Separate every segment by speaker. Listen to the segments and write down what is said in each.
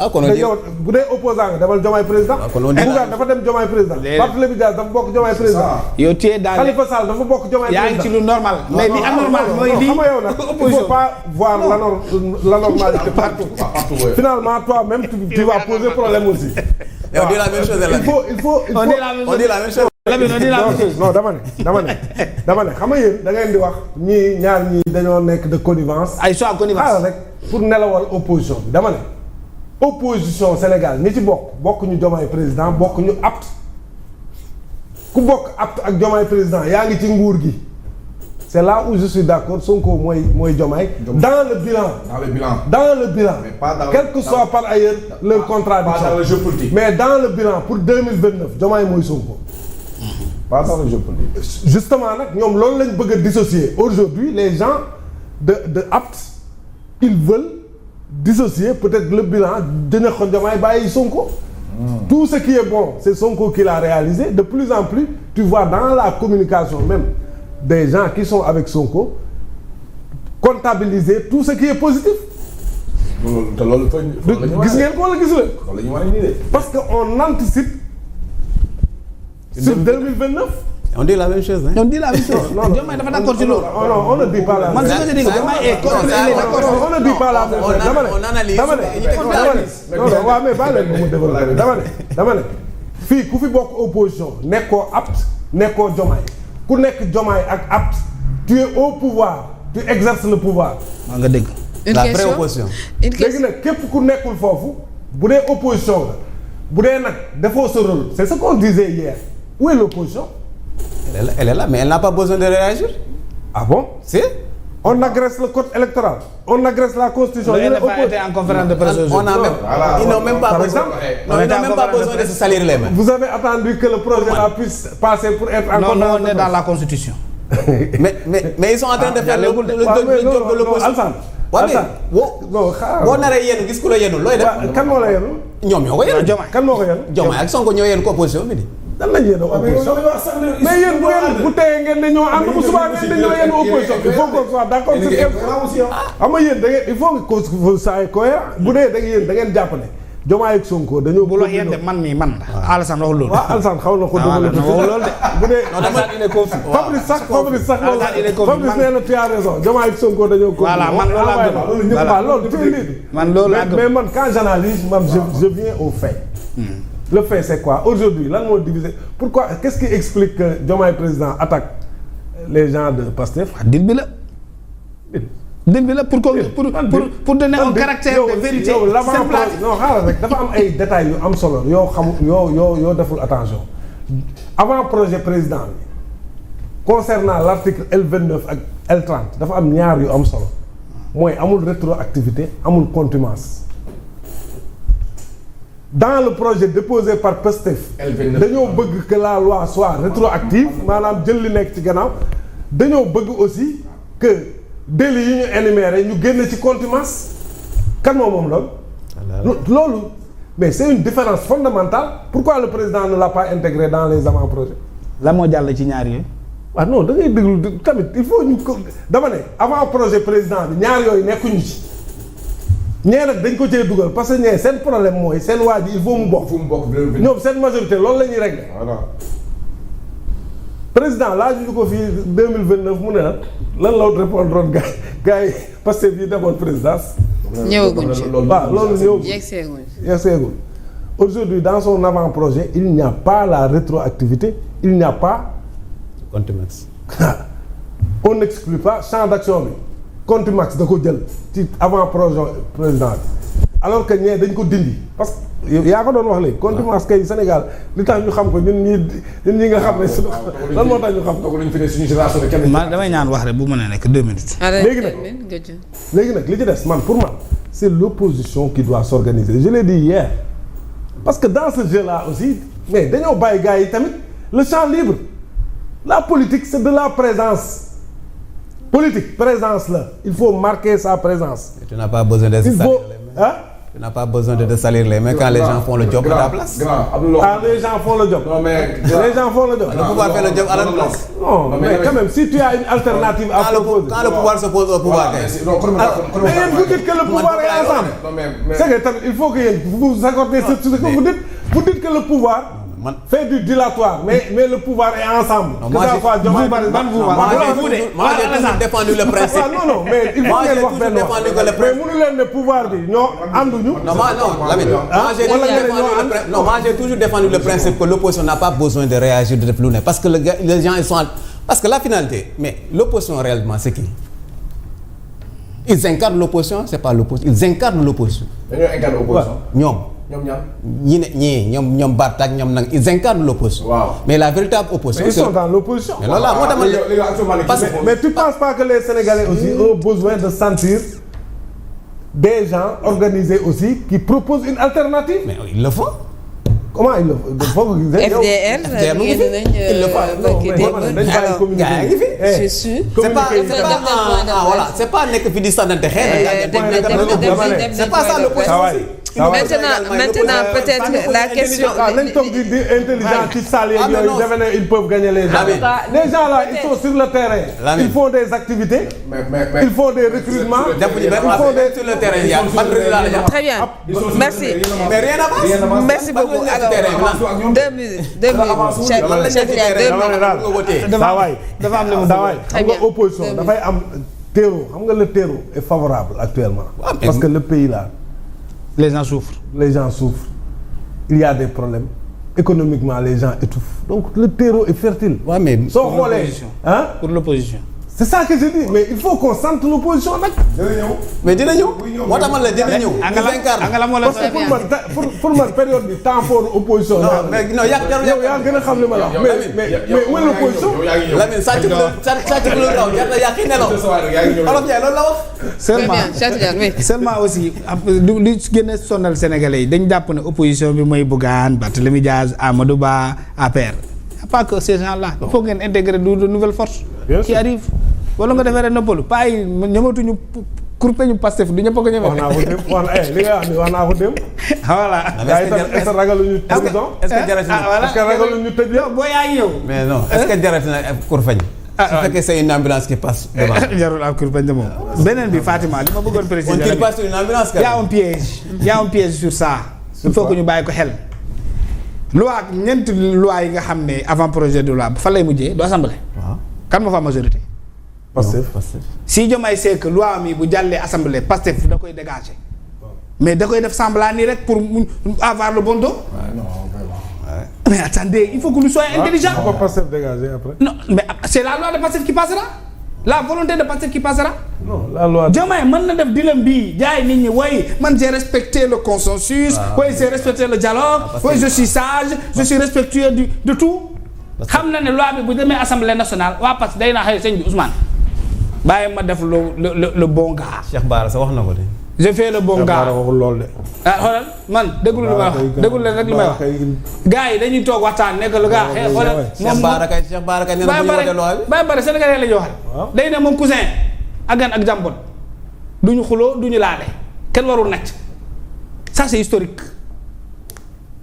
Speaker 1: kon
Speaker 2: te yow bu dee opposant nga demal Diomaye président. Bougane dafa dem Diomaye président. Barthélémy Dias dafa bokk Diomaye président.
Speaker 3: yow tu es dans
Speaker 2: Khalifa Sall dafa bokk Diomaye président.
Speaker 3: yaa ngi ci lu normal. mais li anormal mooy lii
Speaker 2: xam nga yow nag il faut pas voir l'anormalité partout. Finalement toi-même tu vas poser problème aussi.
Speaker 1: on dit la même chose
Speaker 2: il faut
Speaker 3: on dit la même chose.
Speaker 2: non dama ne xam nga yéen da ngeen di wax ñii ñaar ñii dañoo nekk de connivence.
Speaker 3: ay soit connivence
Speaker 2: xaaral rek pour nelawal opposition bi dama ne. opposition Sénégal ñi ci bokk ñu Diomaye président bokk ñu apte ku bokk apte ak Diomaye président yaa ngi ci nguur gi c'est là où je suis d'accord Sonko mooy Diomaye dans le bilan
Speaker 4: mais pas dans
Speaker 2: quel que soit par ailleurs leur contradiction
Speaker 4: pas dans le jeu politique.
Speaker 2: mais dans le bilan pour 2029 Diomaye mooy Sonko
Speaker 4: pas dans le jeu politique.
Speaker 2: justement nag ñoom loolu lañ bëgg a dissocier aujourd'hui les gens de apte ils veulent dissocier peut-être le bilan dina ko Diomaye bàyyi Sonko. Tout ce qui est bon c'est Sonko qui l'a réalisé de plus en plus tu vois dans la communication même des gens qui sont avec Sonko comptabiliser tout ce qui est positif.
Speaker 4: loolu
Speaker 2: gis ngeen ko wala gisul
Speaker 4: loolu la ñu war a nii de.
Speaker 2: parce que on anticipe sur 2029.
Speaker 1: on dit la même chose hein.
Speaker 3: on dit la même chose.
Speaker 2: non
Speaker 3: Diomaye dafa d'accord ci loolu.
Speaker 2: non on ne dit pas la même chose.
Speaker 3: man ce que je dis que Diomaye est contre
Speaker 2: on ne dit pas la même chose dama ne waaw mais bàyyi leen ba mu développé dama ne fii ku fi bokk opposition nekkoo apte nekkoo Diomaye ku nekk Diomaye ak apte tu es au pouvoir tu exerces le pouvoir.
Speaker 3: maa nga dégg.
Speaker 1: la vraie opposition.
Speaker 2: léegi nag képp ku nekkul foofu bu dee opposition la bu dee nag defoo sa rôle c'est ce qu'on disait hier où est l'opposition?
Speaker 1: Elle est là mais elle n'a pas besoin de réagir.
Speaker 2: Ah bon?
Speaker 1: Si.
Speaker 2: On agresse le code électoral. On agresse la constitution.
Speaker 3: Le NFA était en conférence de presse aujourd'hui.
Speaker 1: Ils n'ont même pas
Speaker 2: Par
Speaker 1: besoin.
Speaker 2: exemple,
Speaker 1: Non, ils n'ont même pas besoin de se salir les mains.
Speaker 2: vous avez attendu que le projet là puisse passer pour être en
Speaker 3: non
Speaker 2: conférence
Speaker 3: on
Speaker 2: de
Speaker 3: est dans
Speaker 2: presse.
Speaker 3: la constitution.
Speaker 1: mais ils sont en train de faire le job de l'opposition.
Speaker 2: Alsane.
Speaker 1: waaw mais
Speaker 2: non xaaral
Speaker 1: boo naree yéen gis ku la yéenul looy def.
Speaker 2: kan moo la yéenu?
Speaker 1: ñoom ñoo ko yéen.
Speaker 2: kan moo ko yéenu?
Speaker 1: Diomaye ak Sonko ñoo yéen ko opposition bi di.
Speaker 2: dan lañ yéenu opposition mais yéen bu ngeen bu teyee ngeen ne ñoo ànd bu subaa ngeen ne ñoo yéenu opposition il faut qu'on soit d'accord sur xam nga yéen da ngeen il faut que vous soyez cohérent bu dee da ngeen da ngeen jàpp ne Diomaye ak Sonko dañoo
Speaker 3: bu la yéen de man mii man la. Alassane waxul loolu.
Speaker 2: waaw Alassane xaw na ko développé
Speaker 3: waxul loolu de.
Speaker 2: bu dee
Speaker 3: Alassane il est confus.
Speaker 2: Fabrice sax
Speaker 3: Alassane il est confus.
Speaker 2: Fabrice nee na tu as raison Diomaye ak Sonko dañoo ko
Speaker 3: voilà man loolu laa gëm.
Speaker 2: loolu ñëpp waaw loolu dafay lii
Speaker 3: man loolu laa gëm.
Speaker 2: mais man quand j'analyse man je viens au fait. Le fait c'est quoi aujourd'hui lan moo divisé pourquoi qu'est-ce qui explique que Diomaye président attaque les gens de Pastef.
Speaker 3: dil bi la. dil bi la pour donner un caractère de vérité.
Speaker 2: yow non xaaral rek dafa am ay détails yu am solo yoo xamul yoo deful attention avant projet président bi concernant l'article L29 ak L30 dafa am ñaar yu am solo mooy amul rétroactivité amul contumace. Dans le projet déposé par Pastef dañoo bëgg que la loi soit rétroactive maanaam jël li nekk ci gannaaw dañoo bëgg aussi que délits yi ñu énuméré ñu génn ci contumace kan moom loolu mais c'est une différence fondamentale pourquoi le président ne l'a pas intégré dans les avant-projets.
Speaker 3: la moo jàll ci ñaar yooyu.
Speaker 2: waaw non da ngay déglu tamit il faut ñu ko dama ne avant projet président bi ñaar yooyu nekkuñu ci. ñee nag dañ ko cee dugal parce que ñee seen problème mooy seen waa ji il faut mu bokk. ñoom seen majorité loolu la ñuy régler.
Speaker 4: voilà.
Speaker 2: président laaj ñu ko fii 2029 mu ne lan la répondre gars yi parce que bii demoon présidence.
Speaker 5: ñëwaguñ ci
Speaker 2: waaw loolu ñëw. yegseegul aujourd'hui dans son avant-projet il n'y a pas la rétroactivité il n'y a pas.
Speaker 1: contumace.
Speaker 2: on n'exclut pas champ d'action bi. contumace da ko jël ci avant projet président bi alors que ñee dañ ko dindi parce que yaa ko doon wax léegi contumace kay Sénégal li tax ñu xam ko ñun ñi nga xam ne suñu lan moo tax ñu xam ko.
Speaker 4: lañ fi ne suñu génération de kenn.
Speaker 3: man damay ñaan wax rek bu mën a nekk 2 minutes.
Speaker 2: léegi nag li ci des man pour man c'est l'opposition qui doit s'organiser je l'ai dit hier parce que dans ce jeu là aussi mais dañoo bàyyi gars yi tamit le champ libre la politique c'est de la présence. Politique présence là il faut marquer sa présence.
Speaker 1: Tu n'as pas besoin de
Speaker 2: il faut
Speaker 1: Tu n'as pas besoin de salir les mains quand les gens font le job à ta place.
Speaker 2: Les gens font le job.
Speaker 4: Non, mais
Speaker 2: Les gens font le job.
Speaker 1: Le pouvoir fait le job à la place.
Speaker 2: Non, mais quand même, si tu as une alternative à proposer.
Speaker 1: Quand le pouvoir s'oppose au pouvoir,
Speaker 2: Mais vous dites que le pouvoir est ensemble. C'est que il faut que vous accordez ce que vous dites. Vous dites que le pouvoir fait du dilatoire, mais le pouvoir est ensemble.
Speaker 1: Moi, j'ai toujours défendu le principe.
Speaker 2: Non, mais il faut
Speaker 1: Moi, j'ai
Speaker 2: ngeen wax
Speaker 1: toujours
Speaker 2: benn
Speaker 1: défendu
Speaker 2: wax.
Speaker 1: que le
Speaker 2: Mais
Speaker 1: principe.
Speaker 2: mënu leen ne pouvoir bi ñoo ànduñu.
Speaker 1: Moi, j'ai toujours défendu le principe que l'opposition n'a pas besoin de réagir, de def lu ne, parce que les gens ils sont parce que la finalité, mais l'opposition réellement c'est qui? Ils incarnent l'opposition, c'est pas l'opposition. Ils incarnent l'opposition.
Speaker 4: dañoo incarne opposition.
Speaker 1: ñoom
Speaker 4: ñoom ñaar.
Speaker 1: ñoom Barth ak ñoom nag ils incarnent l'opposition.
Speaker 4: Waaw.
Speaker 1: Mais la véritable opposition.
Speaker 2: Mais ils sont dans l'opposition.
Speaker 1: Mais loolu la moo tax
Speaker 2: Mais tu penses pas que les Sénégalais aussi ont besoin de sentir des gens organisés aussi qui proposent une alternative?
Speaker 1: Mais ils le font.
Speaker 2: Comment ils le font?
Speaker 5: FDR
Speaker 1: il le faut.
Speaker 5: je suis
Speaker 1: C'est pas voilà, c'est pas nekk fi di sànnante xeer. C'est pas ça l'opposition aussi.
Speaker 5: Maintenant peut-être la question.
Speaker 2: nañ toog di intelligent ci salle yeeg yooyu defe ne ils peuvent gagner les gens. Les gens là ils sont sur le terrain. Ils font des activités. Ils font des recrutements. Ils font des
Speaker 1: sur le terrain.
Speaker 5: Très bien. Merci.
Speaker 1: Mais rien à voir.
Speaker 5: Merci beaucoup. Alors 2 minutes. 2 minutes. Cheikh
Speaker 3: dafa am lu mu
Speaker 2: xam
Speaker 5: Très
Speaker 2: nga
Speaker 5: bien.
Speaker 2: opposition dafay am terreau xam nga le terreau est favorable actuellement. Parce que le pays là.
Speaker 3: les gens souffrent.
Speaker 2: Les gens souffrent. Il y a des problèmes. Économiquement, les gens étouffent. Donc, le terreau est fertile.
Speaker 1: Ouais, mais
Speaker 2: Soo xoolee hein?
Speaker 3: Pour l'opposition.
Speaker 2: C'est ça que je dis. Mais il faut qu'on sente l'opposition nag.
Speaker 1: mais dina ñëw. moo tax man la dina ñëw.
Speaker 3: Angala moo la
Speaker 2: Parce que pour man période bi temps fort opposition.
Speaker 1: Non, mais non yàgg jarul
Speaker 2: yow yaa gën a xam li ma la wax. mais où est l'opposition?
Speaker 1: Lamine sàcc bu lu raw jar na yàqi nelaw. Olof Ndiaye loolu la wax.
Speaker 3: seulement aussi li gën a sonal Sénégalais yi dañ jàpp ne opposition bi mooy Bougane Barthélémy Diaz Amadou Ba APR. Pas que ces gens-là il faut ngeen intégrer de nouvelles forces qui arrivent wala nga defee rek noppalu pas yi ñëmatuñu kurpe ñu Pastef du ñëpp ko ñëme.
Speaker 2: wax naa ko dem li nga wax ni wax naa ko dem.
Speaker 3: voilà.
Speaker 2: est-ce que ragaluñu prison?
Speaker 1: est-ce que jarati na
Speaker 2: est-ce que ragaluñu tëj la?
Speaker 3: boo yaa ngi ñëw.
Speaker 1: mais non est-ce que jarati na kurfañ. su fekkee c'est une ambulance qui passe devant.
Speaker 3: jarul ak kurpañ de moom. beneen bi Fatima li ma bëggoon préciser.
Speaker 1: on tire pas sur une ambulance.
Speaker 3: y a un piège. y a un piège sur ça. il faut que ñu bàyyi ko xel. loi ñeenti loi yi nga xam ne avant projet de loi fan lay mujjee du assemblée.
Speaker 1: waaw
Speaker 3: kan moo fa majorité.
Speaker 2: Pastef.
Speaker 3: si Diomaye sait que loi mi bu jàllee assemblée Pastef da koy dégager. mais da koy def semblant nii rek pour mu avoir le bon dos. mais attendez il faut que nous soyons intelligents.
Speaker 2: Pourquoi Pastef dégager après?
Speaker 3: Non mais c'est la loi de Pastef qui passera. La volonté de Pastef qui passera.
Speaker 2: Non, la loi.
Speaker 3: Diomaye mën na def dilam bii jaay nit ñi way man j'ai respecté le consensus. way j'ai respecté le dialogue. way je suis sage je suis respectueux de tout. xam na ne loi bi bu demee assemblée nationale waa Pastef day naa xëy sëñ bi Ousmane bàyyi ma def le bon gars.
Speaker 1: Cheikh Bara sa wax na ko de.
Speaker 3: je fais le bon gars
Speaker 2: waxul lool de.
Speaker 3: ah xoolal man déglu li ma wax déglu leen rek li may wax. gars yi dañuy toog waxtaan nekk le gars xëy xoolal.
Speaker 1: Cheikh Bara kay nee na bu ñu wootee loi bi.
Speaker 3: Baye Bara Sénégalais la ñuy waxal. day ne moom cousin agan ak jàmbon du ñu xuloo du ñu laale kenn warul nacc ça c'est historique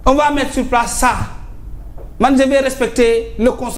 Speaker 3: on va mettre sur place ça man je vais respecter le